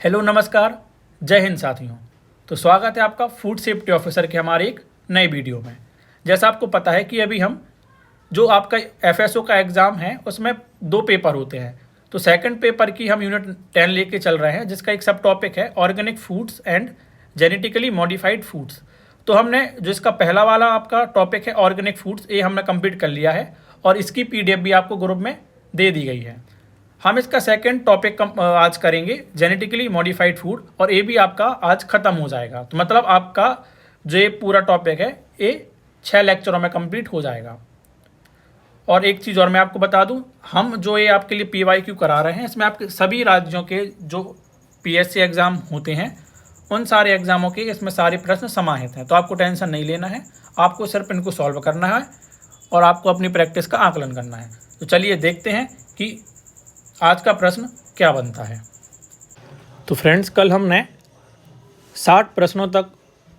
Hello नमस्कार, जय हिंद साथियों। तो स्वागत है आपका फूड सेफ्टी ऑफिसर के हमारे एक नए वीडियो में। जैसा आपको पता है कि अभी हम जो आपका एफएसओ का एग्ज़ाम है उसमें 2 पेपर होते हैं। तो सेकंड पेपर की हम यूनिट 10 लेके चल रहे हैं, जिसका एक सब टॉपिक है organic foods and genetically modified foods. तो हमने जो इसका पहला वाला आपका टॉपिक है ऑर्गेनिक फूड्स, ये हमने कंप्लीट कर लिया है और इसकी पीडीएफ भी आपको ग्रुप में दे दी गई है। हम इसका सेकंड टॉपिक आज करेंगे जेनेटिकली मॉडिफाइड फूड, और ये भी आपका आज ख़त्म हो जाएगा। तो मतलब आपका जो ये पूरा टॉपिक है ये 6 लेक्चरों में कंप्लीट हो जाएगा। और एक चीज़ और मैं आपको बता दूं, हम जो ये आपके लिए PYQ करा रहे हैं, इसमें आपके सभी राज्यों के जो PSC एग्ज़ाम होते हैं उन सारे एग्ज़ामों के इसमें सारे प्रश्न समाहित हैं। तो आपको टेंशन नहीं लेना है, आपको सिर्फ इनको सॉल्व करना है और आपको अपनी प्रैक्टिस का आकलन करना है। तो चलिए देखते हैं कि आज का प्रश्न क्या बनता है। तो फ्रेंड्स, कल हमने 60 प्रश्नों तक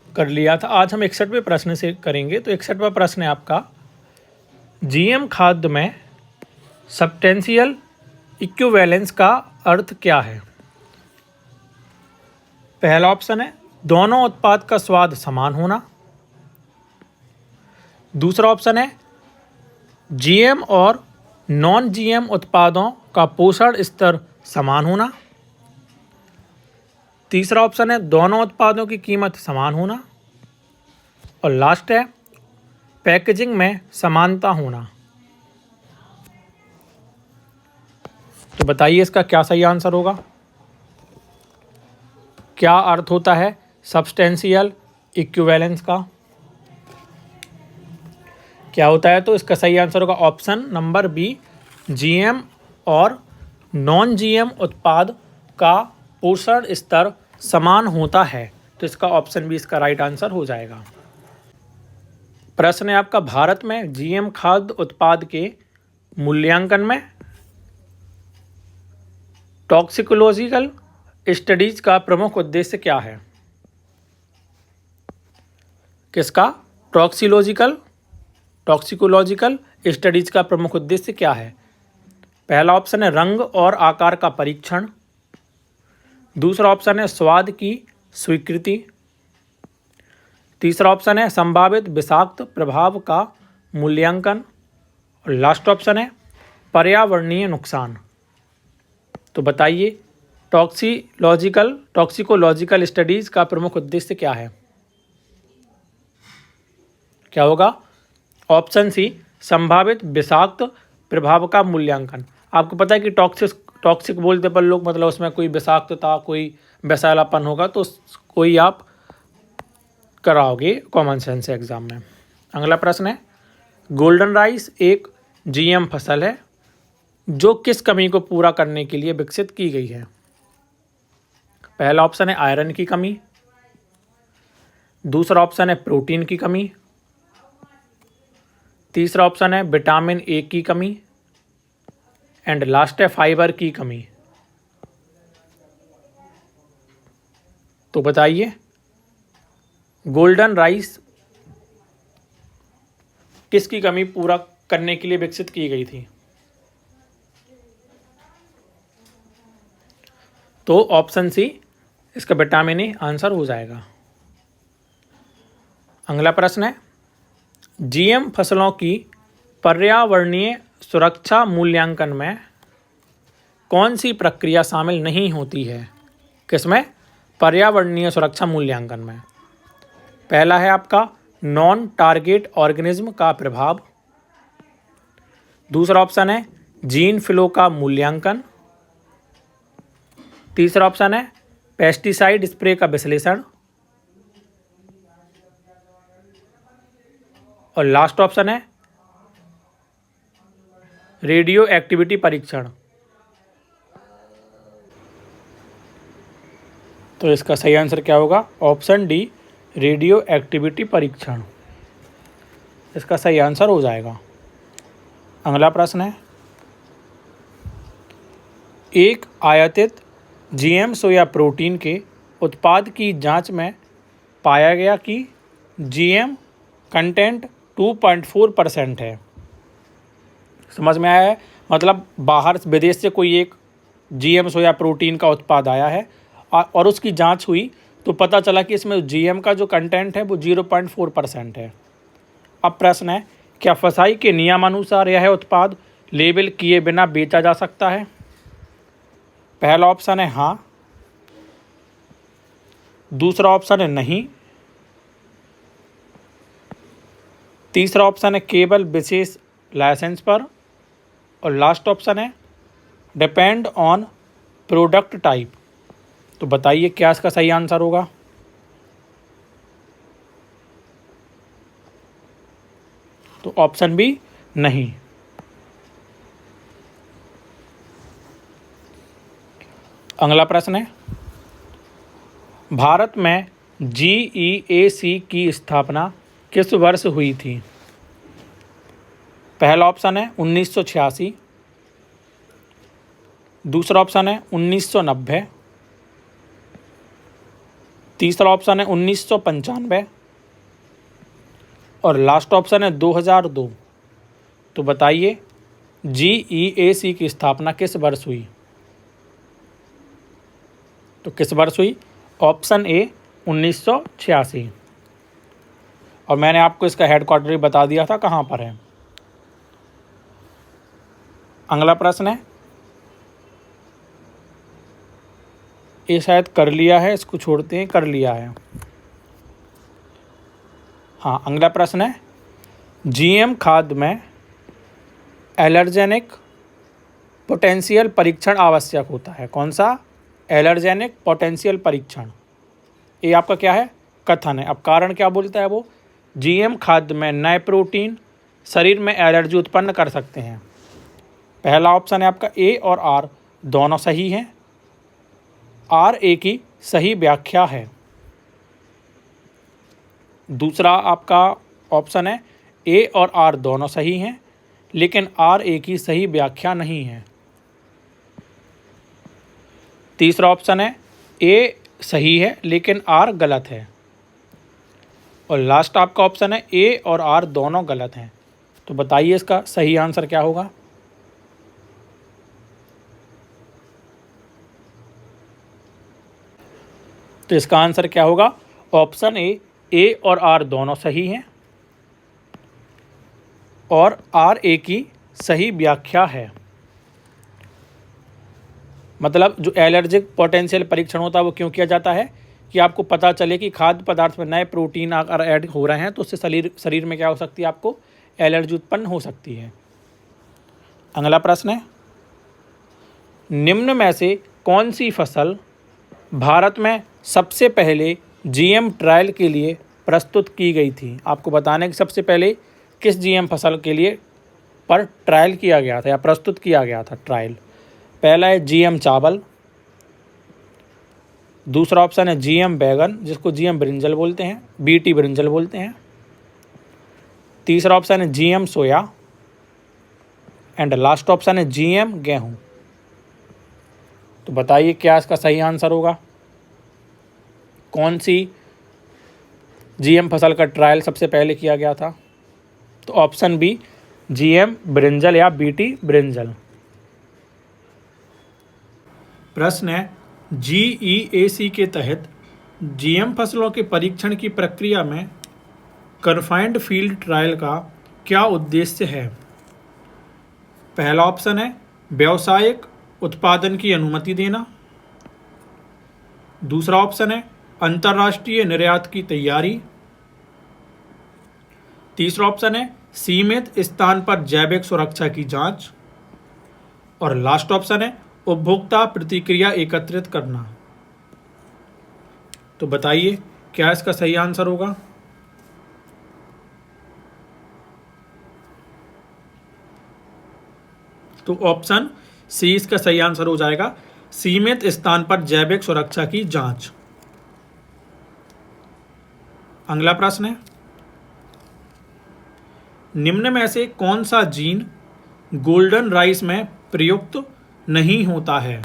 कर लिया था, आज हम 61वें प्रश्न से करेंगे। तो 61वां प्रश्न है आपका, जीएम खाद्य में सब्सटेंशियल इक्विवेलेंस का अर्थ क्या है। पहला ऑप्शन है दोनों उत्पाद का स्वाद समान होना। दूसरा ऑप्शन है जीएम और नॉन जीएम उत्पादों का पोषण स्तर समान होना। तीसरा ऑप्शन है दोनों उत्पादों की कीमत समान होना। और लास्ट है पैकेजिंग में समानता होना। तो बताइए इसका क्या सही आंसर होगा। क्या अर्थ होता है सब्सटेंशियल इक्विवेलेंस का, क्या होता है? तो इसका सही आंसर होगा ऑप्शन नंबर बी, जीएम और नॉन जीएम उत्पाद का पोषण स्तर समान होता है। तो इसका ऑप्शन बी इसका राइट आंसर हो जाएगा। प्रश्न है आपका, भारत में जीएम खाद्य उत्पाद के मूल्यांकन में टॉक्सिकोलॉजिकल स्टडीज का प्रमुख उद्देश्य क्या है। किसका? टॉक्सिकोलॉजिकल स्टडीज का प्रमुख उद्देश्य क्या है? पहला ऑप्शन है रंग और आकार का परीक्षण। दूसरा ऑप्शन है स्वाद की स्वीकृति। तीसरा ऑप्शन है संभावित विषाक्त प्रभाव का मूल्यांकन। और लास्ट ऑप्शन है पर्यावरणीय नुकसान। तो बताइए टॉक्सिकोलॉजिकल स्टडीज का प्रमुख उद्देश्य क्या है? क्या होगा? ऑप्शन सी, संभावित विषाक्त प्रभाव का मूल्यांकन। आपको पता है कि टॉक्सिक बोलते पर लोग मतलब उसमें कोई विषाक्तता, कोई विषैलापन होगा, तो कोई आप कराओगे कॉमन सेंस एग्जाम में। अगला प्रश्न है, गोल्डन राइस एक जीएम फसल है जो किस कमी को पूरा करने के लिए विकसित की गई है। पहला ऑप्शन है आयरन की कमी। दूसरा ऑप्शन है प्रोटीन की कमी। तीसरा ऑप्शन है विटामिन ए की कमी। एंड लास्ट है फाइबर की कमी। तो बताइए गोल्डन राइस किसकी कमी पूरा करने के लिए विकसित की गई थी? तो ऑप्शन सी इसका विटामिन ए आंसर हो जाएगा। अगला प्रश्न है, जीएम फसलों की पर्यावरणीय सुरक्षा मूल्यांकन में कौन सी प्रक्रिया शामिल नहीं होती है? किसमें? पर्यावरणीय सुरक्षा मूल्यांकन में। पहला है आपका नॉन टारगेट ऑर्गेनिज्म का प्रभाव। दूसरा ऑप्शन है जीन फ्लो का मूल्यांकन। तीसरा ऑप्शन है पेस्टिसाइड स्प्रे का विश्लेषण। और लास्ट ऑप्शन है रेडियो एक्टिविटी परीक्षण। तो इसका सही आंसर क्या होगा? ऑप्शन डी, रेडियो एक्टिविटी परीक्षण इसका सही आंसर हो जाएगा। अगला प्रश्न है, एक आयातित जीएम सोया प्रोटीन के उत्पाद की जांच में पाया गया कि जीएम कंटेंट 2.4% है। समझ में आया है? मतलब बाहर विदेश से कोई एक जीएम सोया प्रोटीन का उत्पाद आया है और उसकी जांच हुई तो पता चला कि इसमें जीएम का जो कंटेंट है वो 0.4% है। अब प्रश्न है, क्या फसाई के नियमानुसार यह उत्पाद लेबल किए बिना बेचा जा सकता है? पहला ऑप्शन है हाँ, दूसरा ऑप्शन है नहीं, तीसरा ऑप्शन है केवल विशेष लाइसेंस पर, और लास्ट ऑप्शन है डिपेंड ऑन प्रोडक्ट टाइप। तो बताइए क्या इसका सही आंसर होगा? तो ऑप्शन बी नहीं। अगला प्रश्न है, भारत में GEAC की स्थापना किस वर्ष हुई थी? पहला ऑप्शन है 1986, दूसरा ऑप्शन है 1990, तीसरा ऑप्शन है 1995 और लास्ट ऑप्शन है 2002। तो बताइए GEAC की स्थापना किस वर्ष हुई? तो किस वर्ष हुई? Option A 1986। और मैंने आपको इसका हेडक्वार्टर भी बता दिया था कहाँ पर है। अगला प्रश्न है, ये शायद कर लिया है, इसको छोड़ते हैं, कर लिया है। हाँ, अगला प्रश्न है, जीएम खाद्य में एलर्जेनिक पोटेंशियल परीक्षण आवश्यक होता है। कौन सा? एलर्जेनिक पोटेंशियल परीक्षण। ये आपका क्या है? कथन है। अब कारण क्या बोलता है वो? जीएम खाद्य में नए प्रोटीन शरीर में एलर्जी उत्पन्न कर सकते हैं। पहला ऑप्शन है आपका ए और आर दोनों सही हैं। आर ए की सही व्याख्या है। दूसरा आपका ऑप्शन है ए और आर दोनों सही हैं, लेकिन आर ए की सही व्याख्या नहीं है। तीसरा ऑप्शन है ए सही है लेकिन आर गलत है। और लास्ट आपका ऑप्शन है ए और आर दोनों गलत हैं। तो बताइए इसका सही आंसर क्या होगा? तो इसका आंसर क्या होगा? ऑप्शन ए और आर दोनों सही हैं और आर ए की सही व्याख्या है। मतलब जो एलर्जिक पोटेंशियल परीक्षण होता है वो क्यों किया जाता है? कि आपको पता चले कि खाद्य पदार्थ में नए प्रोटीन अगर ऐड हो रहे हैं तो उससे शरीर में क्या हो सकती है? आपको एलर्जी उत्पन्न हो सकती है। अगला प्रश्न है, निम्न में से कौन सी फसल भारत में सबसे पहले जीएम ट्रायल के लिए प्रस्तुत की गई थी? आपको बताना है कि सबसे पहले किस जीएम फसल के लिए पर ट्रायल किया गया था या प्रस्तुत किया गया था ट्रायल। पहला है जीएम चावल, दूसरा ऑप्शन है जीएम बैगन जिसको जीएम ब्रिंजल बोलते हैं, बीटी ब्रिंजल बोलते हैं, तीसरा ऑप्शन है GM soya and last option है जीएम गेहूं। तो बताइए क्या इसका सही आंसर होगा? कौन सी जीएम फसल का ट्रायल सबसे पहले किया गया था? तो ऑप्शन बी जीएम ब्रिंजल या बीटी ब्रिंजल। प्रश्न है, GEAC के तहत जीएम फसलों के परीक्षण की प्रक्रिया में कन्फाइंड फील्ड ट्रायल का क्या उद्देश्य है? पहला ऑप्शन है व्यावसायिक उत्पादन की अनुमति देना, दूसरा ऑप्शन है अंतर्राष्ट्रीय निर्यात की तैयारी, तीसरा ऑप्शन है सीमित स्थान पर जैविक सुरक्षा की जांच और लास्ट ऑप्शन है उपभोक्ता प्रतिक्रिया एकत्रित करना। तो बताइए क्या इसका सही आंसर होगा? तो ऑप्शन सी इसका सही आंसर हो जाएगा, सीमित स्थान पर जैविक सुरक्षा की जांच। अगला प्रश्न है, निम्न में से कौन सा जीन गोल्डन राइस में प्रयुक्त नहीं होता है?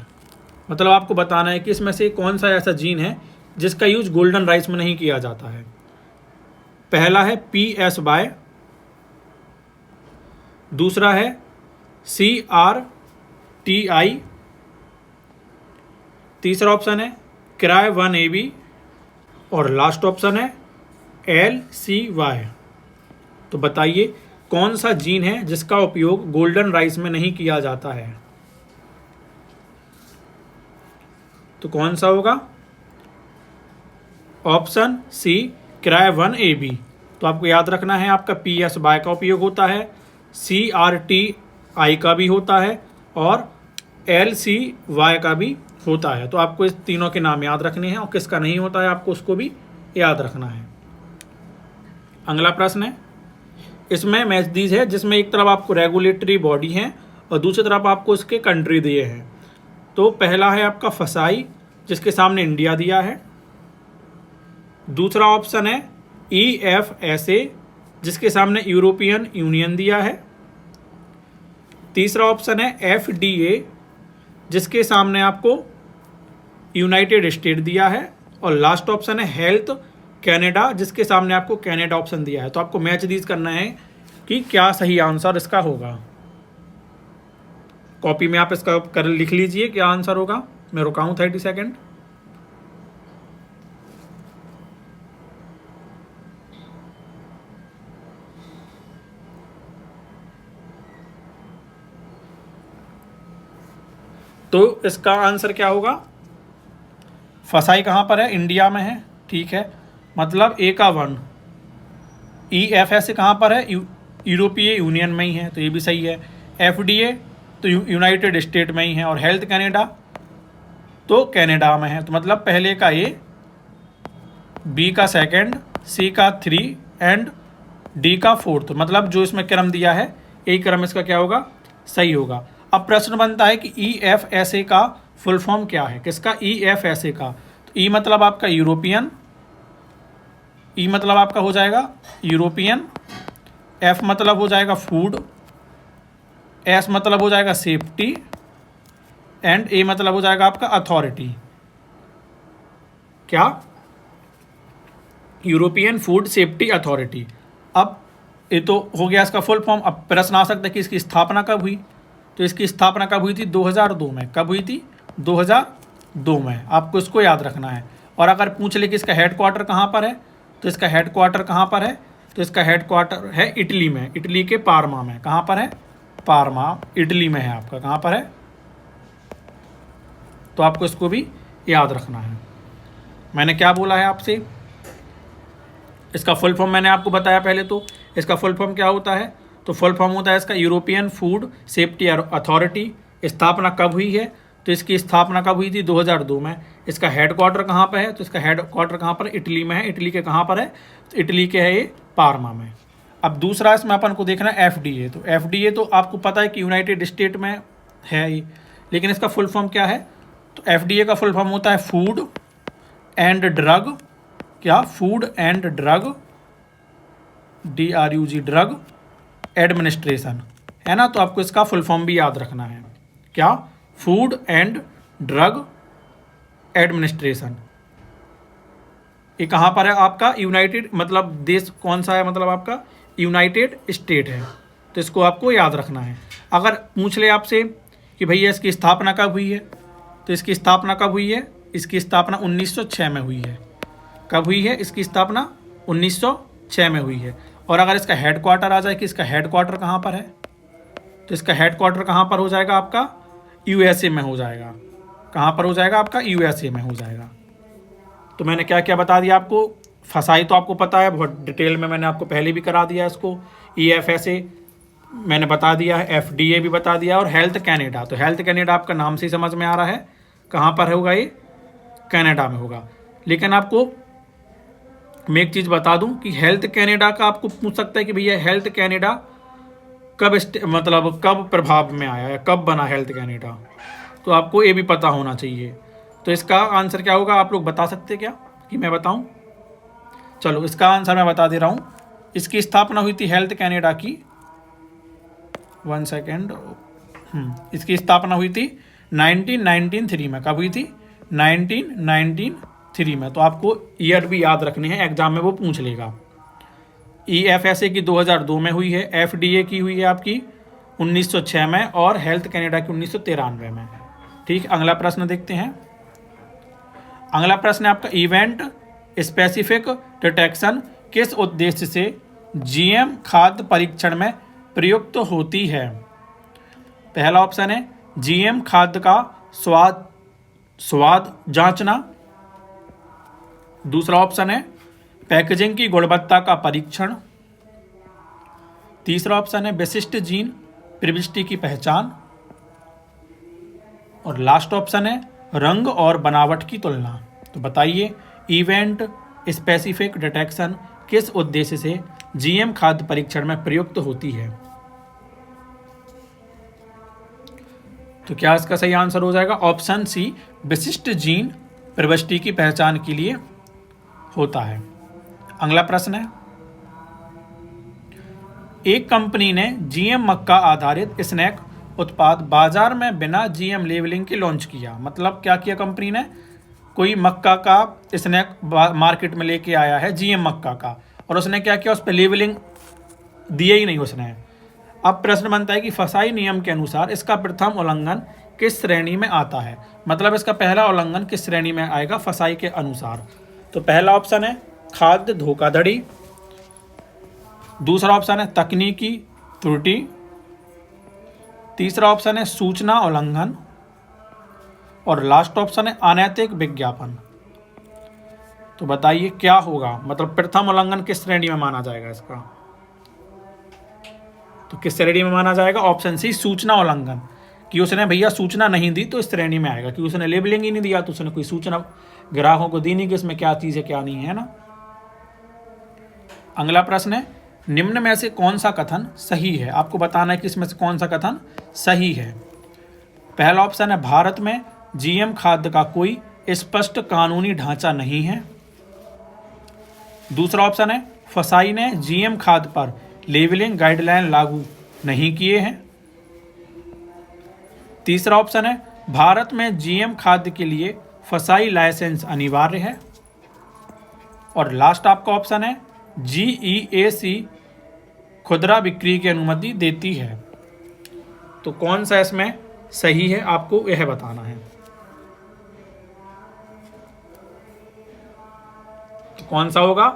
मतलब आपको बताना है कि इसमें से कौन सा ऐसा जीन है जिसका यूज गोल्डन राइस में नहीं किया जाता है। पहला है PSY, दूसरा है CRTI, तीसरा ऑप्शन है CRY1AB और लास्ट ऑप्शन है LCY। तो बताइए कौन सा जीन है जिसका उपयोग गोल्डन राइस में नहीं किया जाता है? तो कौन सा होगा? Option C CRY1AB। तो आपको याद रखना है आपका PSY का उपयोग होता है, CRTI का भी होता है और LCY का भी होता है। तो आपको इस तीनों के नाम याद रखने हैं और किसका नहीं होता है आपको उसको भी याद रखना है। अगला प्रश्न है, इसमें मैचडीज है जिसमें एक तरफ आपको रेगुलेटरी बॉडी है और दूसरी तरफ आपको इसके कंट्री दिए हैं। तो पहला है आपका फसाई जिसके सामने इंडिया दिया है। दूसरा ऑप्शन है EFSA जिसके सामने यूरोपियन यूनियन दिया है। तीसरा ऑप्शन है FDA जिसके सामने आपको यूनाइटेड स्टेट दिया है और लास्ट ऑप्शन है हेल्थ कनाडा जिसके सामने आपको कनाडा ऑप्शन दिया है। तो आपको मैच दीज करना है कि क्या सही आंसर इसका होगा। कॉपी में आप इसका कर लिख लीजिए क्या आंसर होगा। मैं रुकाऊं 30 सेकेंड। तो इसका आंसर क्या होगा? फसाई कहाँ पर है? इंडिया में है, ठीक है, मतलब ए का 1। EFSA कहाँ पर है? यूरोपीय यूनियन में ही है, तो ये भी सही है। FDA तो यूनाइटेड स्टेट में ही है और हेल्थ कनाडा तो कनाडा में है। तो मतलब पहले का A, B का 2, C का 3 एंड D का 4। मतलब जो इसमें क्रम दिया है यही क्रम इसका क्या होगा? सही होगा। अब प्रश्न बनता है कि EFSA का फुल फॉर्म क्या है? किसका? EFSA का। तो E मतलब आपका यूरोपियन, E मतलब आपका हो जाएगा यूरोपियन, F मतलब हो जाएगा फूड, S मतलब हो जाएगा सेफ्टी एंड A मतलब हो जाएगा आपका अथॉरिटी। क्या? European food safety authority. अब ये तो हो गया इसका फुल फॉर्म। अब प्रश्न आ सकता है कि इसकी स्थापना कब हुई? तो इसकी स्थापना कब हुई थी? 2002 में। कब हुई थी? 2002 में। आपको इसको याद रखना है। और अगर पूछ ले कि इसका हेडक्वार्टर कहाँ पर है, तो इसका हेडक्वार्टर कहाँ पर है? तो इसका हेडक्वार्टर है इटली में, इटली के पार्मा में। कहाँ पर है? पार्मा, इटली में है आपका। कहाँ पर है? तो आपको इसको भी याद रखना है। मैंने क्या बोला है आपसे? इसका फुल फॉर्म मैंने आपको बताया पहले। तो इसका फुल फॉर्म क्या होता है? तो फुल फॉर्म होता है इसका यूरोपियन फूड सेफ्टी अथॉरिटी। स्थापना कब हुई है? तो इसकी स्थापना कब हुई थी? 2002 में। इसका हेडक्वार्टर कहाँ पर है? तो इसका हेडक्वार्टर कहाँ पर? इटली में है। इटली के कहाँ पर है? तो इटली के है ये पार्मा में। अब दूसरा इसमें अपन को देखना है FDA। तो FDA तो आपको पता है कि यूनाइटेड स्टेट में है ये, लेकिन इसका फुल फॉर्म क्या है? तो FDA का फुल फॉर्म होता है फूड एंड ड्रग, क्या? Food and drug, DRUG, drug administration, है ना। तो आपको इसका फुल फॉर्म भी याद रखना है। क्या? Food and drug administration. ये कहाँ पर है आपका? यूनाइटेड, मतलब देश कौन सा है? मतलब आपका यूनाइटेड स्टेट है। तो इसको आपको याद रखना है। अगर पूछ ले आपसे कि भैया इसकी स्थापना कब हुई है, तो इसकी स्थापना कब हुई है? इसकी स्थापना 1906 में हुई है। कब हुई है इसकी स्थापना? 1906 में हुई है। और अगर इसका हेडक्वार्टर आ जाए कि इसका हेडक्वार्टर कहाँ पर है, तो इसका हेडक्वार्टर कहाँ पर हो जाएगा आपका? USA में हो जाएगा। कहाँ पर हो जाएगा आपका? USA में हो जाएगा। तो मैंने क्या क्या बता दिया आपको? फसाई तो आपको पता है, बहुत डिटेल में मैंने आपको पहले भी करा दिया इसको। EFSA मैंने बता दिया है, FDA भी बता दिया, और हेल्थ कनाडा। तो हेल्थ कनाडा आपका नाम से ही समझ में आ रहा है कहाँ पर होगा, ये कनाडा में होगा। लेकिन आपको मैं एक चीज़ बता दूं कि हेल्थ कनाडा का आपको पूछ सकता है कि भैया हेल्थ कनाडा कब मतलब कब प्रभाव में आया है, कब बना हेल्थ कनाडा, तो आपको ये भी पता होना चाहिए। तो इसका आंसर क्या होगा आप लोग बता सकते क्या कि मैं बताऊं? चलो इसका आंसर मैं बता दे रहा हूं। इसकी स्थापना हुई थी हेल्थ कनाडा की, 1 सेकेंड, इसकी स्थापना हुई थी 1993 में। कब हुई थी? 1993 में। तो आपको ईयर भी याद रखने हैं, एग्जाम में वो पूछ लेगा। EFSA की 2002 में हुई है, FDA की हुई है आपकी 1906 में, और हेल्थ कनाडा की 1993 में। ठीक, अगला प्रश्न देखते हैं। अगला प्रश्न है आपका, इवेंट स्पेसिफिक डिटेक्शन किस उद्देश्य से जीएम खाद्य परीक्षण में प्रयुक्त होती है? पहला ऑप्शन है जीएम खाद्य का स्वाद जांचना। दूसरा ऑप्शन है पैकेजिंग की गुणवत्ता का परीक्षण। तीसरा ऑप्शन है विशिष्ट जीन प्रविष्टि की पहचान। और लास्ट ऑप्शन है रंग और बनावट की तुलना। तो बताइए, इवेंट स्पेसिफिक डिटेक्शन किस उद्देश्य से जीएम खाद्य परीक्षण में प्रयुक्त होती है? तो क्या इसका सही आंसर हो जाएगा? ऑप्शन सी, विशिष्ट जीन प्रविष्टि की पहचान के लिए होता है। अगला प्रश्न है, एक कंपनी ने जीएम मक्का आधारित स्नैक उत्पाद बाजार में बिना जीएम लेबलिंग के लॉन्च किया। मतलब क्या किया कंपनी ने? कोई मक्का का स्नैक मार्केट में लेके आया है, जीएम मक्का का, और उसने क्या किया, उस पर लेबलिंग दिया ही नहीं उसने। अब प्रश्न बनता है कि फसाई नियम के अनुसार इसका प्रथम उल्लंघन किस श्रेणी में आता है? मतलब इसका पहला उल्लंघन किस श्रेणी में आएगा फसाई के अनुसार? तो पहला ऑप्शन है खाद्य धोखाधड़ी। दूसरा ऑप्शन है तकनीकी त्रुटि। तीसरा ऑप्शन है सूचना उल्लंघन। और लास्ट ऑप्शन है अनैतिक विज्ञापन। तो बताइए क्या होगा, मतलब प्रथम उल्लंघन किस श्रेणी में माना जाएगा इसका? तो किस श्रेणी में माना जाएगा? ऑप्शन सी, सूचना उल्लंघन, कि उसने भैया सूचना नहीं दी तो इस श्रेणी में आएगा, कि उसने लेबलिंग ही नहीं दिया तो उसने कोई सूचना ग्राहकों को दी नहीं कि इसमें क्या चीज़ है क्या नहीं है ना। अगला प्रश्न है, निम्न में से कौन सा कथन सही है? आपको बताना है कि इसमें से कौन सा कथन सही है। पहला ऑप्शन है भारत में जीएम खाद्य का कोई स्पष्ट कानूनी ढांचा नहीं है। दूसरा ऑप्शन है फसाई ने जीएम खाद्य पर लेबलिंग गाइडलाइन लागू नहीं किए हैं। तीसरा ऑप्शन है भारत में जीएम खाद्य के लिए फसाई लाइसेंस अनिवार्य है। और लास्ट आपका ऑप्शन है जीईएसी खुदरा बिक्री की अनुमति देती है। तो कौन सा इसमें सही है आपको यह बताना है। तो कौन सा होगा?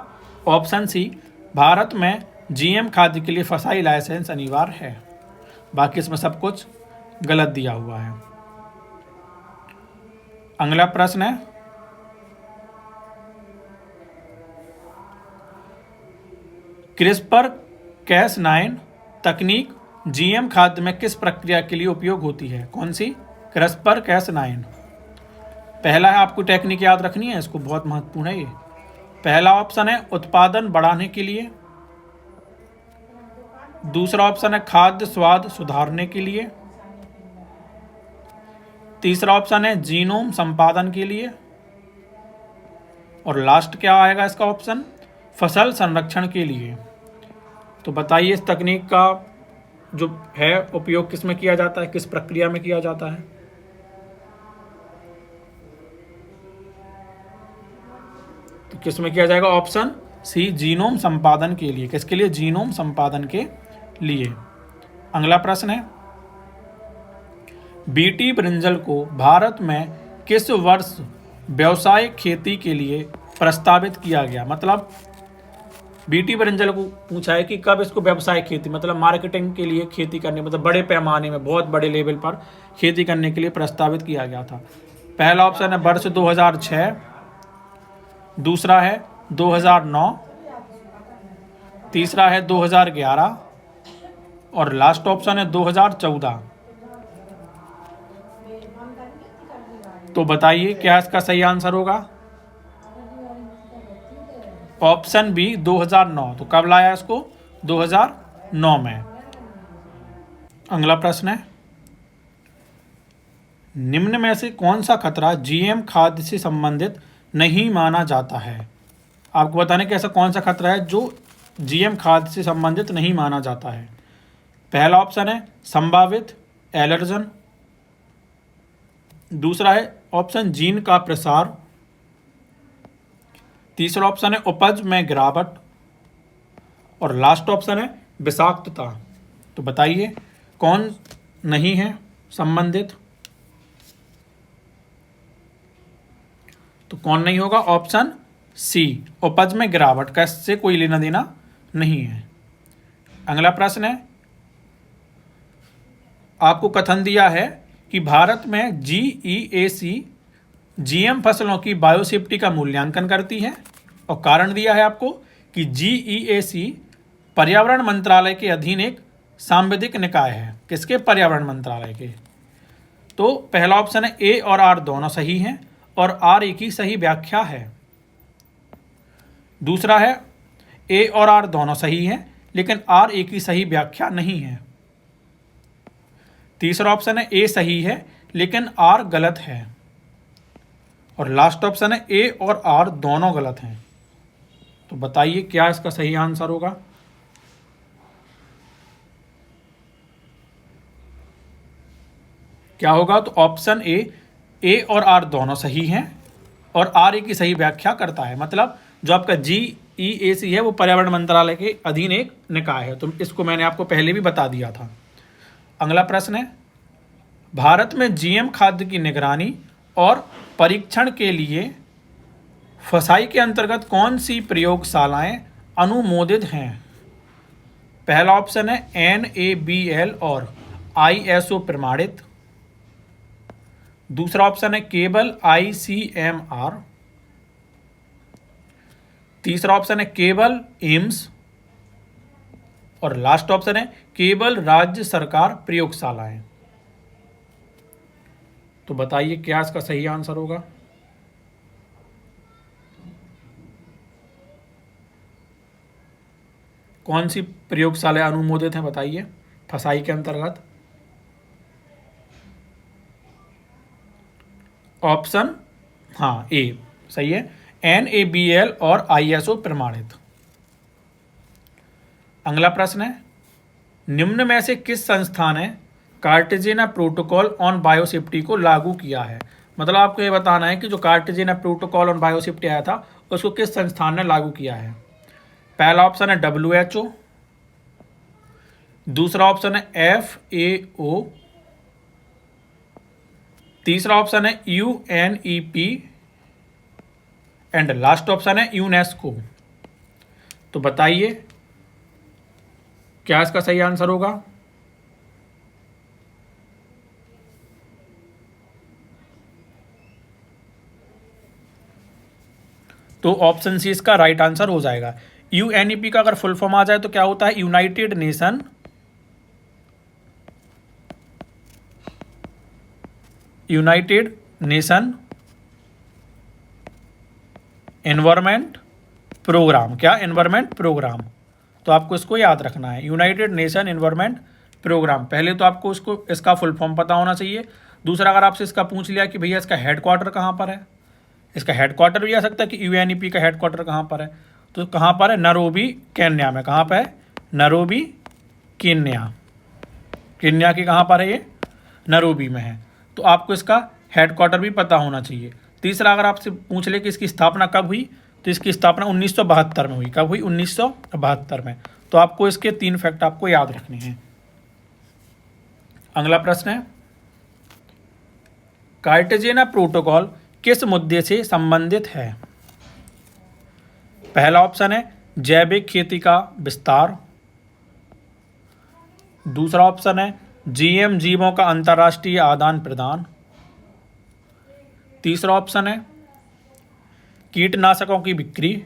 ऑप्शन सी, भारत में जीएम खाद्य के लिए फसाई लाइसेंस अनिवार्य है। बाकी इसमें सब कुछ गलत दिया हुआ है। अगला प्रश्न है, क्रिस्पर Cas9 तकनीक जीएम खाद्य में किस प्रक्रिया के लिए उपयोग होती है? कौन सी? CRISPR Cas9। पहला है, आपको टेक्निक याद रखनी है, इसको बहुत महत्वपूर्ण है ये। पहला ऑप्शन है उत्पादन बढ़ाने के लिए। दूसरा ऑप्शन है खाद्य स्वाद सुधारने के लिए। तीसरा ऑप्शन है जीनोम संपादन के लिए। और लास्ट क्या आएगा इसका ऑप्शन? फसल संरक्षण के लिए। तो बताइए इस तकनीक का जो है उपयोग किस में किया जाता है, किस प्रक्रिया में किया जाता है? तो किस में किया जाएगा? ऑप्शन सी, जीनोम संपादन के लिए। किसके लिए? जीनोम संपादन के लिए। अगला प्रश्न है, बीटी ब्रिंजल को भारत में किस वर्ष व्यावसायिक खेती के लिए प्रस्तावित किया गया? मतलब बीटी ब्रिंजल को पूछा है कि कब इसको व्यवसायिक खेती, मतलब मार्केटिंग के लिए खेती करने, मतलब बड़े पैमाने में बहुत बड़े लेवल पर खेती करने के लिए प्रस्तावित किया गया था। पहला ऑप्शन है वर्ष 2006। दूसरा है 2009। तीसरा है 2011। और लास्ट ऑप्शन है 2014। तो बताइए क्या इसका सही आंसर होगा? Option B 2009। तो कब लाया इसको? 2009 में। अगला प्रश्न है, निम्न में से कौन सा खतरा जीएम खाद्य से संबंधित नहीं माना जाता है? आपको बताने कि ऐसा कौन सा खतरा है जो जीएम खाद्य से संबंधित नहीं माना जाता है। पहला ऑप्शन है संभावित एलर्जन। दूसरा है ऑप्शन जीन का प्रसार। तीसरा ऑप्शन है उपज में गिरावट। और लास्ट ऑप्शन है विषाक्तता। तो बताइए कौन नहीं है संबंधित? तो कौन नहीं होगा? ऑप्शन सी, उपज में गिरावट का इससे कोई लेना देना नहीं है। अगला प्रश्न है, आपको कथन दिया है कि भारत में GEAC GM फसलों की बायोसेफ्टी का मूल्यांकन करती है, और कारण दिया है आपको कि GEAC पर्यावरण मंत्रालय के अधीन एक सांविधिक निकाय है। किसके? पर्यावरण मंत्रालय के। तो पहला ऑप्शन है ए और आर दोनों सही हैं, और आर एक ही सही व्याख्या है। दूसरा है ए और आर दोनों सही हैं, लेकिन आर एक ही सही व्याख्या नहीं है। तीसरा ऑप्शन है ए सही है लेकिन आर गलत है। और लास्ट ऑप्शन है ए और आर दोनों गलत हैं। तो बताइए क्या इसका सही आंसर होगा? क्या होगा? तो ऑप्शन ए और आर दोनों सही हैं और आर एक ही सही व्याख्या करता है। मतलब जो आपका GEAC है वो पर्यावरण मंत्रालय के अधीन एक निकाय है। तो इसको मैंने आपको पहले भी बता दिया था। अगला प्रश्न है, भारत में GM खाद्य की निगरानी और परीक्षण के लिए फसाई के अंतर्गत कौन सी प्रयोगशालाएं अनुमोदित हैं? पहला ऑप्शन है NABL और ISO प्रमाणित। दूसरा ऑप्शन है केवल ICMR। तीसरा ऑप्शन है केवल एम्स। और लास्ट ऑप्शन है केवल राज्य सरकार प्रयोगशालाएं। तो बताइए क्या इसका सही आंसर होगा? कौन सी प्रयोगशालाएं अनुमोदित हैं बताइए फसाई के अंतर्गत? ऑप्शन हाँ ए सही है, NABL और ISO प्रमाणित। अगला प्रश्न है, निम्न में से किस संस्था ने कार्टेजेना प्रोटोकॉल ऑन बायोसेफ्टी को लागू किया है? मतलब आपको ये बताना है कि जो कार्टेजेना प्रोटोकॉल ऑन बायोसेफ्टी आया था उसको किस संस्थान ने लागू किया है। पहला ऑप्शन है WHO। दूसरा ऑप्शन है FAO। तीसरा ऑप्शन है UNEP एंड लास्ट ऑप्शन है यूनेस्को। तो बताइए क्या इसका सही आंसर होगा? तो ऑप्शन सी इसका राइट आंसर हो जाएगा। UNEP का अगर फुल फॉर्म आ जाए तो क्या होता है? United Nation environment programme. क्या? Environment programme. तो आपको इसको याद रखना है, यूनाइटेड नेशन एनवायरमेंट प्रोग्राम। पहले तो आपको इसका फुल फॉर्म पता होना चाहिए। दूसरा, अगर आपसे इसका पूछ लिया कि भैया इसका हेडक्वार्टर कहाँ पर है, इसका हेडक्वार्टर भी आ सकता है कि UNEP का हेडक्वार्टर कहाँ पर है। तो कहाँ पर है? नैरोबी केन्या में। कहाँ पर है? Nairobi Kenya. केन्या की कहाँ पर है ये? नैरोबी में है। तो आपको इसका हेडक्वार्टर भी पता होना चाहिए। तीसरा, अगर आपसे पूछ ले कि इसकी स्थापना कब हुई, तो इसकी स्थापना 1972 में हुई। कब हुई? 1972 में। तो आपको इसके 3 फैक्ट आपको याद रखने हैं। अगला प्रश्न है, कार्टेजेना प्रोटोकॉल किस मुद्दे से संबंधित है? पहला ऑप्शन है जैविक खेती का विस्तार। दूसरा ऑप्शन है GM जीवों का अंतर्राष्ट्रीय आदान प्रदान। तीसरा ऑप्शन है कीटनाशकों की बिक्री।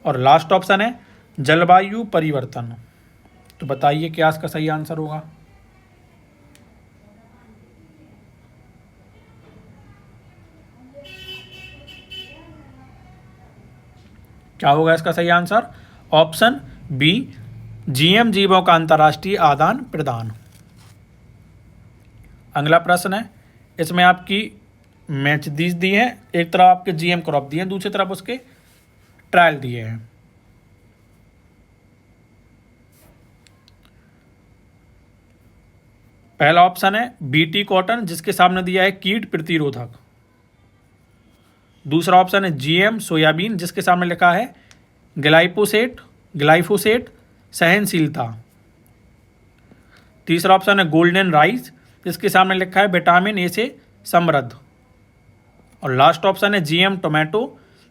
और लास्ट ऑप्शन है जलवायु परिवर्तन। तो बताइए क्या इसका सही आंसर होगा? क्या होगा इसका सही आंसर? ऑप्शन बी, GM जीवों का अंतर्राष्ट्रीय आदान प्रदान। अगला प्रश्न है, इसमें आपकी मैच दी है। एक तरफ आपके GM क्रॉप दिए हैं, दूसरी तरफ उसके ट्रायल दिए हैं। पहला ऑप्शन है BT कॉटन, जिसके सामने दिया है कीट प्रतिरोधक। दूसरा ऑप्शन है GM सोयाबीन, जिसके सामने लिखा है ग्लाइफोसेट सहनशीलता। तीसरा ऑप्शन है गोल्डन राइस, जिसके सामने लिखा है विटामिन A से समृद्ध। और लास्ट ऑप्शन है GM टोमेटो,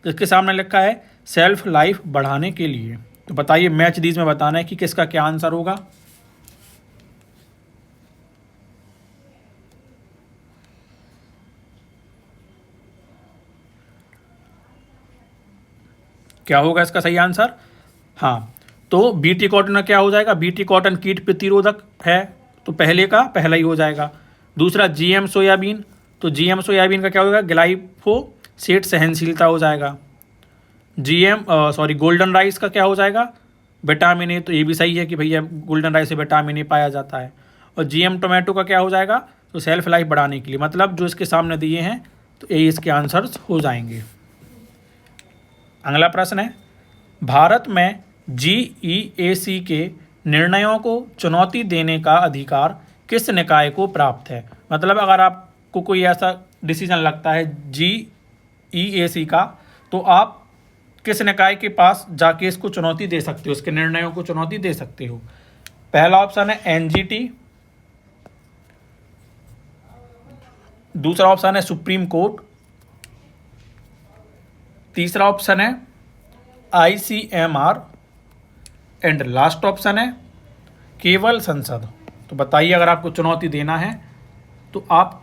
तो इसके सामने लिखा है सेल्फ लाइफ बढ़ाने के लिए। तो बताइए मैच दीज में बताना है कि किसका क्या आंसर होगा। क्या होगा इसका सही आंसर? हाँ, तो बीटी कॉटन का क्या हो जाएगा? बीटी कॉटन कीट प्रतिरोधक है, तो पहले का पहला ही हो जाएगा। दूसरा GM सोयाबीन, तो GM सोयाबीन का क्या होगा? ग्लाइफोसेट सहनशीलता हो जाएगा। गोल्डन राइस का क्या हो जाएगा? विटामिन ए, तो ये भी सही है कि भैया गोल्डन राइस से विटामिन ए पाया जाता है। और GM टोमेटो का क्या हो जाएगा? तो सेल्फ लाइफ बढ़ाने के लिए। मतलब जो इसके सामने दिए हैं तो ये इसके आंसर्स हो जाएंगे। अगला प्रश्न है, भारत में GEAC के निर्णयों को चुनौती देने का अधिकार किस निकाय को प्राप्त है? मतलब अगर आपको कोई ऐसा डिसीजन लगता है GEAC का, तो आप किस निकाय के पास जाके इसको चुनौती दे सकते हो, इसके निर्णयों को चुनौती दे सकते हो? पहला ऑप्शन है NGT, दूसरा ऑप्शन है सुप्रीम कोर्ट, तीसरा ऑप्शन है ICMR एंड लास्ट ऑप्शन है केवल संसद। तो बताइए अगर आपको चुनौती देना है तो आप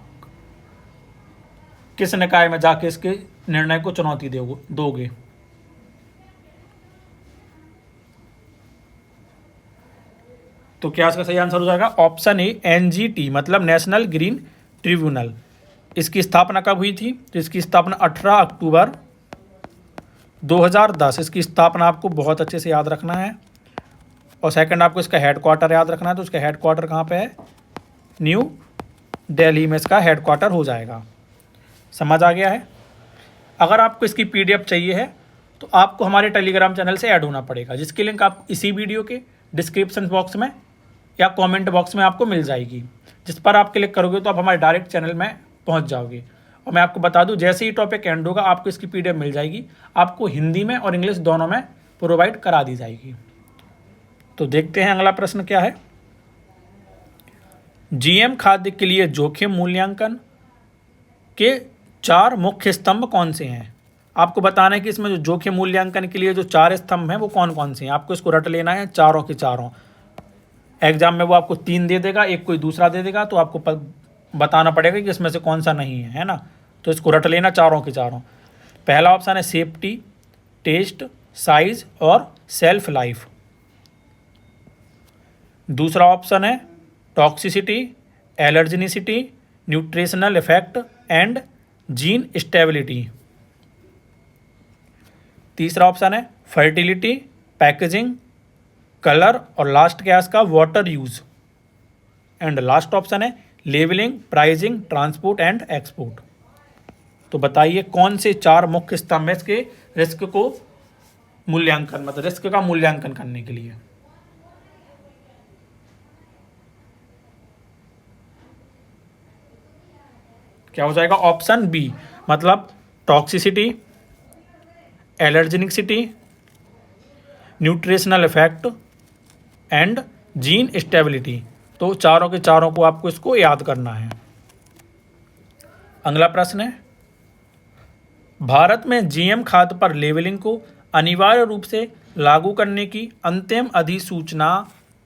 किस निकाय में जाके इसके निर्णय को चुनौती दोगे? तो क्या इसका सही आंसर हो जाएगा? ऑप्शन ए NGT, मतलब नेशनल ग्रीन ट्रिब्यूनल। इसकी स्थापना कब हुई थी? तो इसकी स्थापना 18 अक्टूबर 2010। इसकी स्थापना आपको बहुत अच्छे से याद रखना है। और सेकंड, आपको इसका हेडक्वार्टर याद रखना है। तो इसका हेडक्वार्टर कहाँ पे है? न्यू दिल्ली में इसका हेडक्वार्टर हो जाएगा। समझ आ गया है? अगर आपको इसकी PDF चाहिए है तो आपको हमारे टेलीग्राम चैनल से ऐड होना पड़ेगा, जिसकी लिंक आप इसी वीडियो के डिस्क्रिप्शन बॉक्स में या कमेंट बॉक्स में आपको मिल जाएगी। जिस पर आप क्लिक करोगे तो आप हमारे डायरेक्ट चैनल में पहुंच जाओगे। और मैं आपको बता दूं, जैसे ही टॉपिक एंड होगा आपको इसकी PDF मिल जाएगी। आपको हिंदी में और इंग्लिश दोनों में प्रोवाइड करा दी जाएगी। तो देखते हैं अगला प्रश्न क्या है। GM खाद्य के लिए जोखिम मूल्यांकन के 4 मुख्य स्तंभ कौन से हैं? आपको बताना है कि इसमें जो जोखिम मूल्यांकन के लिए जो 4 स्तंभ हैं वो कौन कौन से हैं। आपको इसको रट लेना है, चारों के चारों। एग्जाम में वो आपको 3 दे देगा, एक कोई दूसरा दे देगा, तो आपको बताना पड़ेगा कि इसमें से कौन सा नहीं है ना। तो इसको रट लेना, चारों के चारों। पहला ऑप्शन है सेफ्टी, टेस्ट, साइज और सेल्फ लाइफ। दूसरा ऑप्शन है toxicity, allergenicity, nutritional effect and gene stability. तीसरा ऑप्शन है फर्टिलिटी, पैकेजिंग, कलर और लास्ट क्या है इसका? Water use. And last option है labelling, pricing, transport and export. तो बताइए कौन से 4 मुख्य स्तंभ है इसके रिस्क को मूल्यांकन, मतलब रिस्क का मूल्यांकन करने के लिए? क्या हो जाएगा? ऑप्शन बी, मतलब toxicity, allergenicity, nutritional effect and gene stability. तो चारों के चारों को आपको इसको याद करना है। अगला प्रश्न है, भारत में GM खाद्य पर लेबलिंग को अनिवार्य रूप से लागू करने की अंतिम अधिसूचना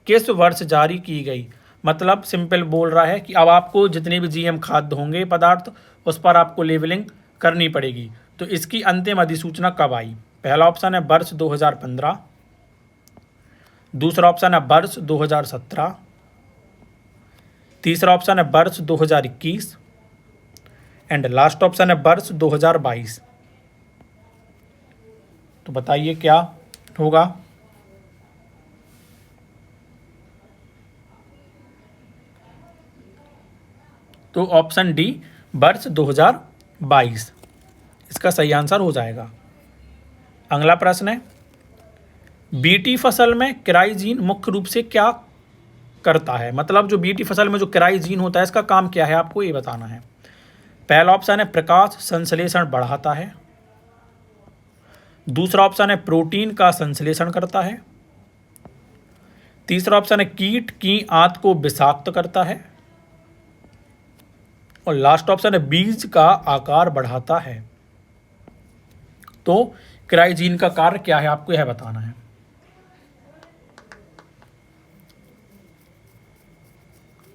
किस वर्ष जारी की गई? मतलब सिंपल बोल रहा है कि अब आपको जितने भी GM खाद्य होंगे पदार्थ, उस पर आपको लेबलिंग करनी पड़ेगी। तो इसकी अंतिम अधिसूचना कब आई? पहला ऑप्शन है वर्ष 2015, दूसरा ऑप्शन है वर्ष 2017, तीसरा ऑप्शन है वर्ष 2021 एंड लास्ट ऑप्शन है वर्ष 2022। तो बताइए क्या होगा? तो ऑप्शन डी, वर्ष 2022 इसका सही आंसर हो जाएगा। अगला प्रश्न है, बीटी फसल में क्राइजीन मुख्य रूप से क्या करता है? मतलब जो बीटी फसल में जो क्राइजीन होता है इसका काम क्या है, आपको ये बताना है। पहला ऑप्शन है प्रकाश संश्लेषण बढ़ाता है, दूसरा ऑप्शन है प्रोटीन का संश्लेषण करता है, तीसरा ऑप्शन है कीट की आंत को विषाक्त करता है और लास्ट ऑप्शन है बीज का आकार बढ़ाता है। तो क्राइजीन का कार्य क्या है आपको यह बताना है।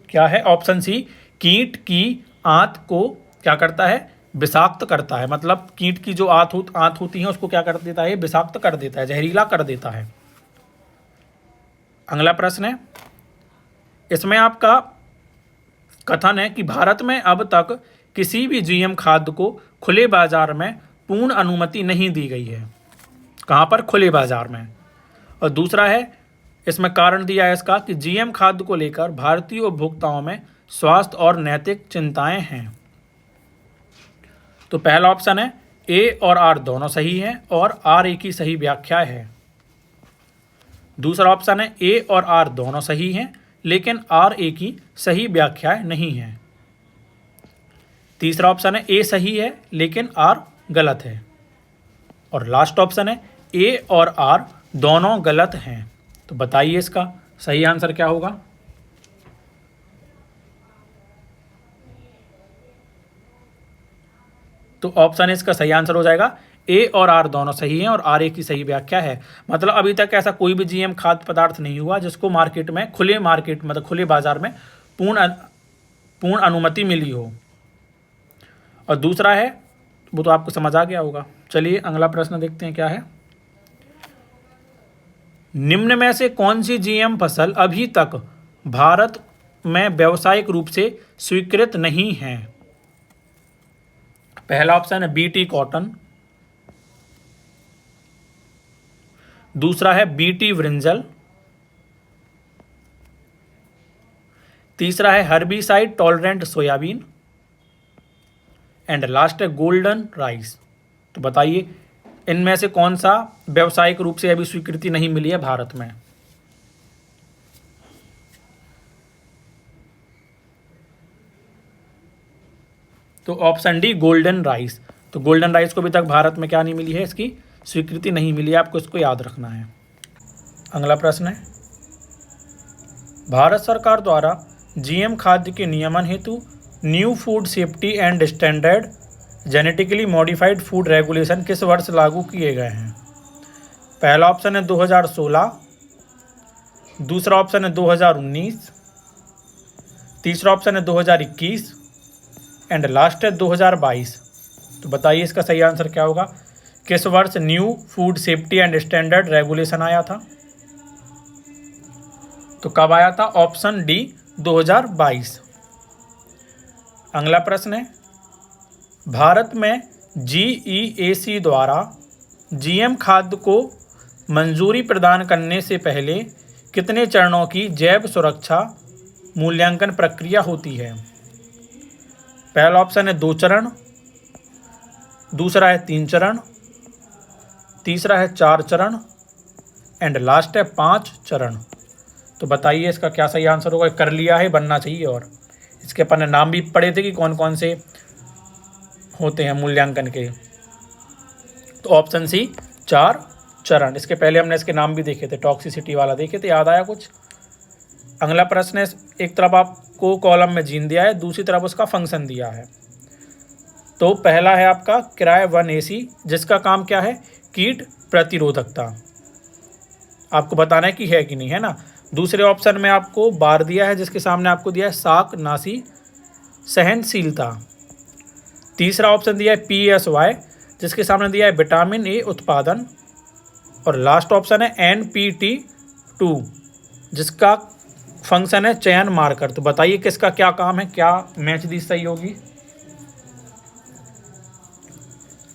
क्या है? ऑप्शन सी, कीट की आंत को क्या करता है? विषाक्त करता है। मतलब कीट की जो आंत होती है उसको क्या कर देता है? विषाक्त कर देता है, जहरीला कर देता है। अगला प्रश्न है, इसमें आपका कथन है कि भारत में अब तक किसी भी जीएम खाद्य को खुले बाजार में पूर्ण अनुमति नहीं दी गई है। कहाँ पर? खुले बाजार में। और दूसरा है, इसमें कारण दिया है इसका कि जीएम खाद्य को लेकर भारतीय उपभोक्ताओं में स्वास्थ्य और नैतिक चिंताएं हैं। तो पहला ऑप्शन है ए और आर दोनों सही हैं और आर ए की सही व्याख्या है। दूसरा ऑप्शन है ए और आर दोनों सही हैं लेकिन आर ए की सही व्याख्या नहीं है। तीसरा ऑप्शन है ए सही है लेकिन आर गलत है। और लास्ट ऑप्शन है ए और आर दोनों गलत हैं। तो बताइए इसका सही आंसर क्या होगा? तो ऑप्शन इसका सही आंसर हो जाएगा ए और आर दोनों सही हैं और आर ए की सही व्याख्या है। मतलब अभी तक ऐसा कोई भी जीएम खाद्य पदार्थ नहीं हुआ जिसको मार्केट में मतलब खुले बाजार में पूर्ण अनुमति मिली हो। और दूसरा है वो तो आपको समझ आ गया होगा। चलिए अगला प्रश्न देखते हैं क्या है। निम्न में से कौन सी जीएम फसल अभी तक भारत में व्यावसायिक रूप से स्वीकृत नहीं है? पहला ऑप्शन है बीटी कॉटन, दूसरा है बीटी ब्रिंजल, तीसरा है herbicide tolerant soybean and last है गोल्डन राइस। तो बताइए इनमें से कौन सा व्यावसायिक रूप से अभी स्वीकृति नहीं मिली है भारत में? तो ऑप्शन डी गोल्डन राइस। तो गोल्डन राइस को अभी तक भारत में क्या नहीं मिली है? इसकी स्वीकृति नहीं मिली है। आपको इसको याद रखना है। अगला प्रश्न है, भारत सरकार द्वारा जीएम खाद्य के नियमन हेतु new food safety and standard genetically modified food regulation किस वर्ष लागू किए गए हैं? पहला ऑप्शन है 2016, दूसरा ऑप्शन है 2019, तीसरा ऑप्शन है 2021 एंड लास्ट है 2022। तो बताइए इसका सही आंसर क्या होगा? किस वर्ष new food safety and standard regulation आया था? तो कब आया था? Option D 2022। अगला प्रश्न है, भारत में जीईएसी द्वारा जीएम खाद्य को मंजूरी प्रदान करने से पहले कितने चरणों की जैव सुरक्षा मूल्यांकन प्रक्रिया होती है? पहला ऑप्शन है 2 चरण, दूसरा है 3 चरण, तीसरा है 4 चरण एंड लास्ट है 5 चरण। तो बताइए इसका क्या सही आंसर होगा? कर लिया है, बनना चाहिए। और इसके अपन ने नाम भी पढ़े थे कि कौन कौन से होते हैं मूल्यांकन के। तो ऑप्शन सी 4 चरण। इसके पहले हमने इसके नाम भी देखे थे, टॉक्सिसिटी वाला देखे थे, याद आया कुछ? अगला प्रश्न है, एक तरफ आपको कॉलम में जीन दिया है, दूसरी तरफ उसका फंक्शन दिया है। तो पहला है आपका किराए 1AC, जिसका काम क्या है? कीट प्रतिरोधकता। आपको बताना है कि है कि नहीं, है ना। दूसरे ऑप्शन में आपको बार दिया है जिसके सामने आपको दिया है शाकनाशी सहनशीलता। तीसरा ऑप्शन दिया है PSY जिसके सामने दिया है विटामिन ए उत्पादन। और लास्ट ऑप्शन है NPT2 जिसका फंक्शन है चयन मार्कर। तो बताइए किसका क्या काम है, क्या मैच दी सही होगी?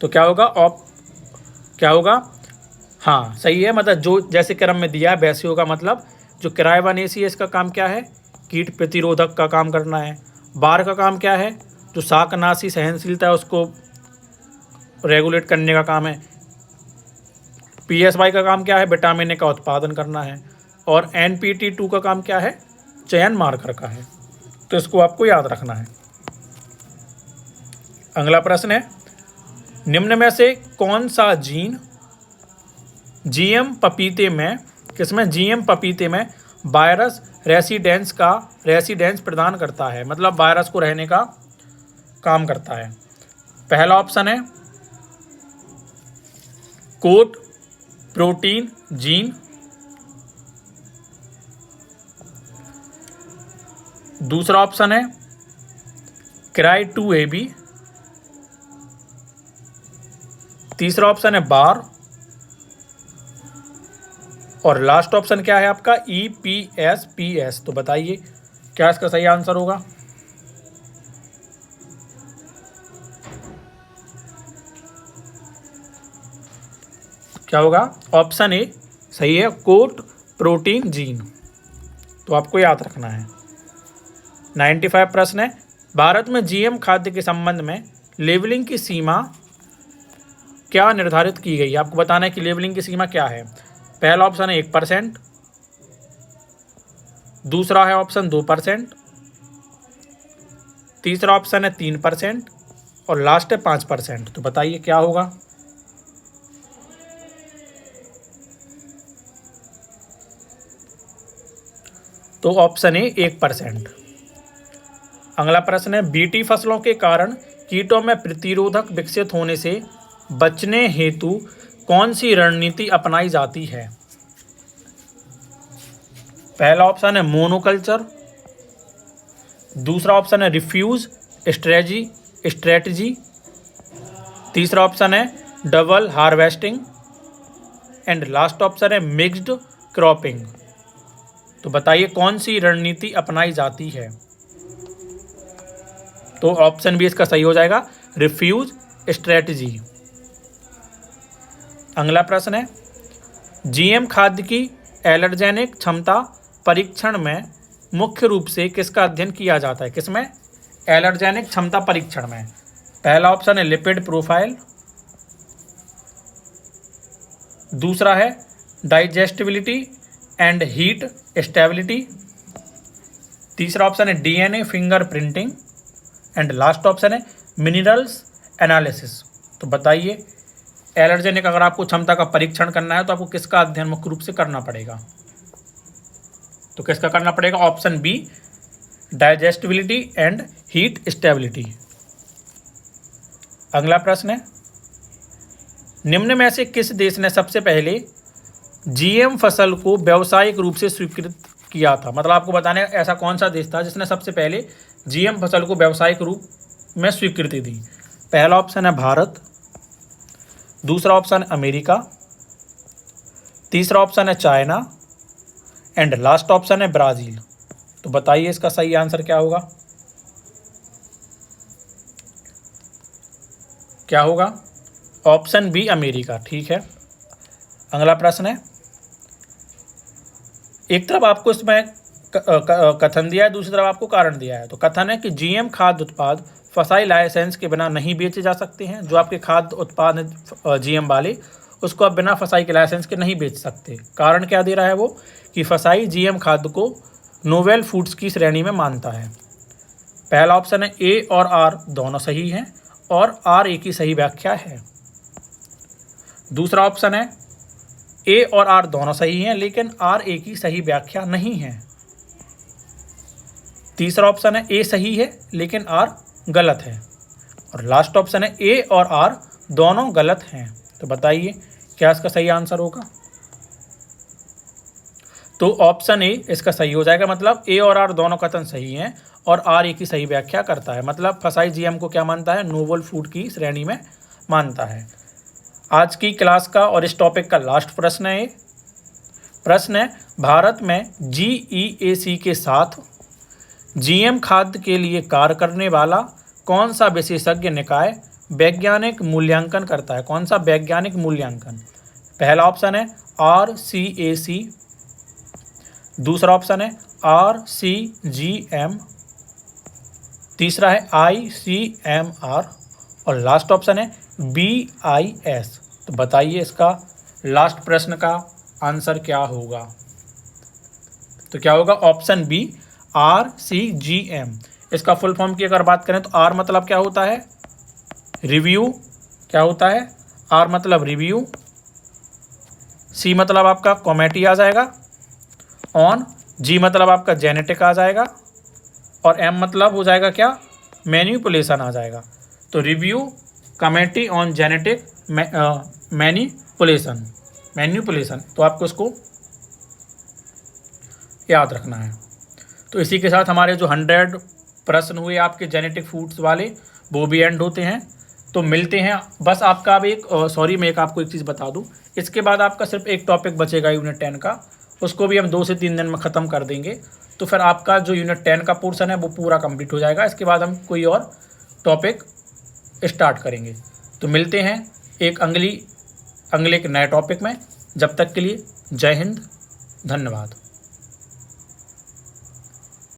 तो क्या होगा? क्या होगा? हाँ सही है। मतलब जो जैसे क्रम में दिया है वैसे होगा। मतलब जो किराए 1AC है इसका काम क्या है? कीट प्रतिरोधक का काम करना है। बार का काम क्या है? जो शाकनाशी सहनशीलता है उसको रेगुलेट करने का काम है। PSY का काम क्या है? विटामिन ए का उत्पादन करना है। और NPT2 का काम क्या है? चयन मार्कर का है। तो इसको आपको याद रखना है। अगला प्रश्न है, निम्न में से कौन सा जीन जीएम पपीते में जीएम पपीते में वायरस रेसिडेंस प्रदान करता है? मतलब वायरस को रहने का काम करता है? पहला ऑप्शन है कोट प्रोटीन जीन, दूसरा ऑप्शन है क्राई2AB, तीसरा ऑप्शन है बार, और लास्ट ऑप्शन क्या है आपका EPSPS। तो बताइए क्या इसका सही आंसर होगा? क्या होगा? ऑप्शन ए सही है, कोट प्रोटीन जीन। तो आपको याद रखना है। 95 प्रश्न है, भारत में GM खाद्य के संबंध में लेबलिंग की सीमा क्या निर्धारित की गई? आपको बताना है कि लेबलिंग की सीमा क्या है। पहला ऑप्शन है 1%, दूसरा है ऑप्शन 2%, तीसरा ऑप्शन है 3% और लास्ट है 5%। तो बताइए क्या होगा? तो ऑप्शन ए 1%। अगला प्रश्न है, बीटी फसलों के कारण कीटों में प्रतिरोधक विकसित होने से बचने हेतु कौन सी रणनीति अपनाई जाती है? पहला ऑप्शन है मोनोकल्चर, दूसरा ऑप्शन है रिफ्यूज स्ट्रेटजी, तीसरा ऑप्शन है double harvesting and last option है मिक्स्ड क्रॉपिंग। तो बताइए कौन सी रणनीति अपनाई जाती है? तो ऑप्शन बी इसका सही हो जाएगा, रिफ्यूज स्ट्रेटजी। अगला प्रश्न है, GM खाद्य की एलर्जेनिक क्षमता परीक्षण में मुख्य रूप से किसका अध्ययन किया जाता है? किसमें? एलर्जेनिक क्षमता परीक्षण में। पहला ऑप्शन है लिपिड प्रोफाइल, दूसरा है डाइजेस्टिबिलिटी एंड हीट स्टेबिलिटी, तीसरा ऑप्शन है DNA fingerprinting and last option है मिनरल्स एनालिसिस। तो बताइए एलर्जेनिक अगर आपको क्षमता का परीक्षण करना है तो आपको किसका अध्ययन मुख्य रूप से करना पड़ेगा? तो किसका करना पड़ेगा? Option B digestibility and heat stability. अगला प्रश्न है, निम्न में से किस देश ने सबसे पहले GM फसल को व्यावसायिक रूप से स्वीकृत किया था? मतलब आपको बताना है ऐसा कौन सा देश था जिसने सबसे पहले GM फसल को व्यावसायिक रूप में स्वीकृति दी? पहला ऑप्शन है भारत, दूसरा ऑप्शन है अमेरिका, तीसरा ऑप्शन है चाइना एंड लास्ट ऑप्शन है ब्राज़ील। तो बताइए इसका सही आंसर क्या होगा? क्या होगा? Option B America. ठीक है। अगला प्रश्न है, एक तरफ आपको इसमें कथन दिया है, दूसरी तरफ आपको कारण दिया है। तो कथन है कि GM खाद्य उत्पाद फसाई लाइसेंस के बिना नहीं बेचे जा सकते हैं। जो आपके खाद्य उत्पाद हैं GM वाले, उसको आप बिना फसाई के लाइसेंस के नहीं बेच सकते। कारण क्या दे रहा है वो? कि फसाई GM खाद्य को नोवेल फूड्स की श्रेणी में मानता है। पहला ऑप्शन है A और R दोनों सही हैं और R एक ही सही व्याख्या है। दूसरा ऑप्शन है A और R दोनों सही हैं लेकिन R एक ही सही व्याख्या नहीं है। तीसरा ऑप्शन है A सही है लेकिन R गलत है। और लास्ट ऑप्शन है A और R दोनों गलत हैं। तो बताइए क्या इसका सही आंसर होगा? तो ऑप्शन ए इसका सही हो जाएगा। मतलब A और R दोनों कथन सही हैं और R एक ही सही व्याख्या करता है। मतलब फसाई GM को क्या मानता है? नोवेल फूड की श्रेणी में मानता है। आज की क्लास का और इस टॉपिक का लास्ट प्रश्न है। प्रश्न है, भारत में GEAC के साथ GM खाद्य के लिए कार्य करने वाला कौन सा विशेषज्ञ निकाय वैज्ञानिक मूल्यांकन करता है? कौन सा वैज्ञानिक मूल्यांकन? पहला ऑप्शन है RCAC, दूसरा ऑप्शन है RCGM, तीसरा है ICMR और लास्ट ऑप्शन है BIS। तो बताइए इसका लास्ट प्रश्न का आंसर क्या होगा? तो क्या होगा? Option B RCGM। इसका फुल फॉर्म की अगर बात करें तो R मतलब क्या होता है? रिव्यू। क्या होता है? R मतलब रिव्यू, C मतलब आपका कॉमेटी आ जाएगा, ऑन, G मतलब आपका जेनेटिक आ जाएगा और M मतलब हो जाएगा क्या? मैनिपुलेशन आ जाएगा। तो review committee on genetic manipulation, तो आपको इसको याद रखना है। तो इसी के साथ हमारे जो 100 प्रश्न हुए आपके जेनेटिक फूड्स वाले वो भी एंड होते हैं। तो मिलते हैं। बस आपका अब एक मैं आपको एक चीज़ बता दूं, इसके बाद आपका सिर्फ एक टॉपिक बचेगा यूनिट 10 का, उसको भी हम 2 से 3 दिन में ख़त्म कर देंगे। तो फिर आपका जो यूनिट 10 का पोर्शन है वो पूरा कंप्लीट हो जाएगा। इसके बाद हम कोई और टॉपिक स्टार्ट करेंगे। तो मिलते हैं एक अगले एक नए टॉपिक में। जब तक के लिए जय हिंद, धन्यवाद।